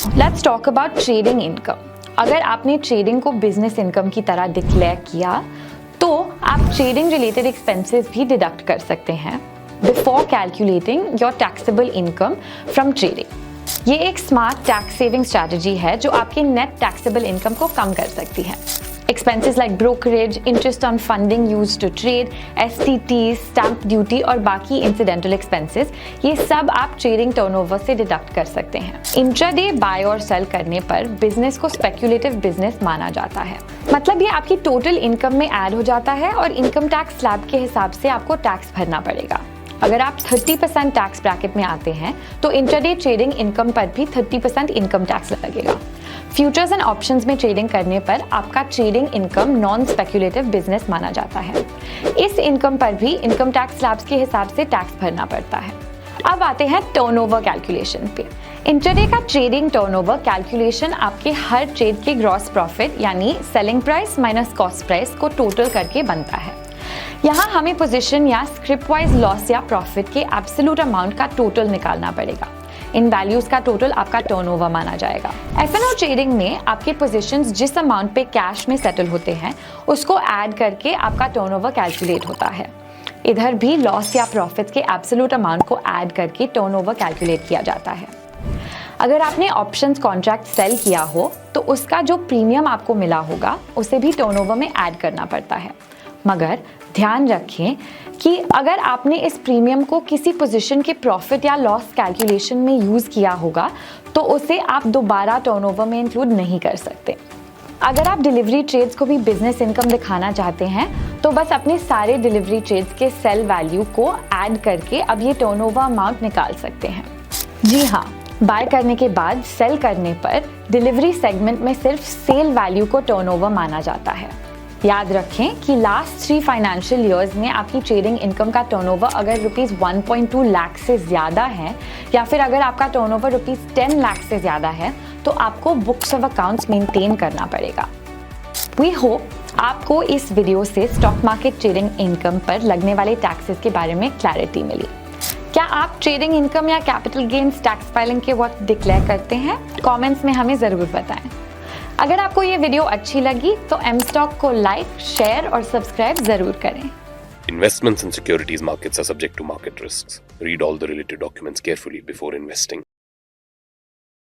Let's talk about trading income. अगर आपने trading को बिजनेस इनकम की तरह डिक्लेयर किया तो आप ट्रेडिंग रिलेटेड एक्सपेंसेस भी डिडक्ट कर सकते हैं before calculating your taxable income from trading. ये एक स्मार्ट टैक्स सेविंग स्ट्रैटेजी है जो आपके नेट टैक्सेबल इनकम को कम कर सकती है। Expenses like brokerage, interest on funding used to trade, STT, stamp duty और बाकी इंसिडेंटल एक्सपेंसेस, ये सब आप ट्रेडिंग टर्नओवर से डिडक्ट कर सकते हैं। इंट्राडे बाय और सेल करने पर बिजनेस को स्पेक्युलेटिव बिजनेस माना जाता है, मतलब ये आपकी टोटल इनकम में ऐड हो जाता है और इनकम टैक्स स्लैब के हिसाब से आपको टैक्स भरना पड़ेगा। अगर आप 30% टैक्स ब्रैकेट में आते हैं तो इंट्राडे ट्रेडिंग इनकम पर भी 30% इनकम टैक्स लगेगा। फ्यूचर्स एंड ऑप्शंस में ट्रेडिंग करने पर आपका trading income non speculative business माना जाता है। इस इनकम पर भी इनकम टैक्स स्लैब्स के हिसाब से टैक्स भरना पड़ता है। अब आते हैं टर्नओवर कैलकुलेशन पे। इंट्राडे का ट्रेडिंग टर्नओवर कैलकुलेशन आपके हर ट्रेड के ग्रॉस प्रॉफिट यानी selling price minus cost price को टोटल करके बनता है। यहाँ हमें पोजीशन या स्क्रिप्ट वाइज लॉस या प्रॉफिट के एब्सोल्यूट अमाउंट का टोटल निकालना पड़ेगा। इन वैल्यूज का टोटल आपका टर्नओवर माना जाएगा। F&O ट्रेडिंग में आपके पोजीशंस जिस अमाउंट पे कैश में सेटल होते हैं उसको ऐड करके आपका टर्नओवर कैलकुलेट होता है। इधर भी लॉस या प्रॉफिट के एब्सोल्यूट अमाउंट को ऐड करके टर्नओवर कैलकुलेट किया जाता है। अगर आपने ऑप्शंस कॉन्ट्रैक्ट सेल किया हो तो उसका जो प्रीमियम आपको मिला होगा उसे भी टर्नओवर में ऐड करना पड़ता है, मगर ध्यान रखें कि अगर आपने इस प्रीमियम को किसी पोजीशन के प्रॉफिट या लॉस कैलकुलेशन में यूज़ किया होगा तो उसे आप दोबारा टर्नओवर में इंक्लूड नहीं कर सकते। अगर आप डिलीवरी ट्रेड्स को भी बिजनेस इनकम दिखाना चाहते हैं तो बस अपने सारे डिलीवरी ट्रेड्स के सेल वैल्यू को ऐड करके अब ये टर्नओवर अमाउंट निकाल सकते हैं। जी हाँ, बाय करने के बाद सेल करने पर डिलीवरी सेगमेंट में सिर्फ सेल वैल्यू को टर्नओवर माना जाता है। याद रखें कि लास्ट 3 फाइनेंशियल ईयर्स में आपकी ट्रेडिंग इनकम का टर्नओवर अगर ₹1.2 लाख से ज़्यादा है या फिर अगर आपका टर्नओवर ₹10 लाख से ज़्यादा है तो आपको बुक्स ऑफ अकाउंट्स मेंटेन करना पड़ेगा। वी होप आपको इस वीडियो से स्टॉक मार्केट ट्रेडिंग इनकम पर लगने वाले टैक्सेस के बारे में क्लैरिटी मिली। क्या आप ट्रेडिंग इनकम या कैपिटल गेन्स टैक्स फाइलिंग के वक्त डिक्लेयर करते हैं? कमेंट्स में हमें ज़रूर बताएं। अगर आपको ये वीडियो अच्छी लगी तो एमस्टॉक को लाइक, शेयर और सब्सक्राइब जरूर करें। Investments in securities markets are subject to market risks. Read all the related documents carefully before investing.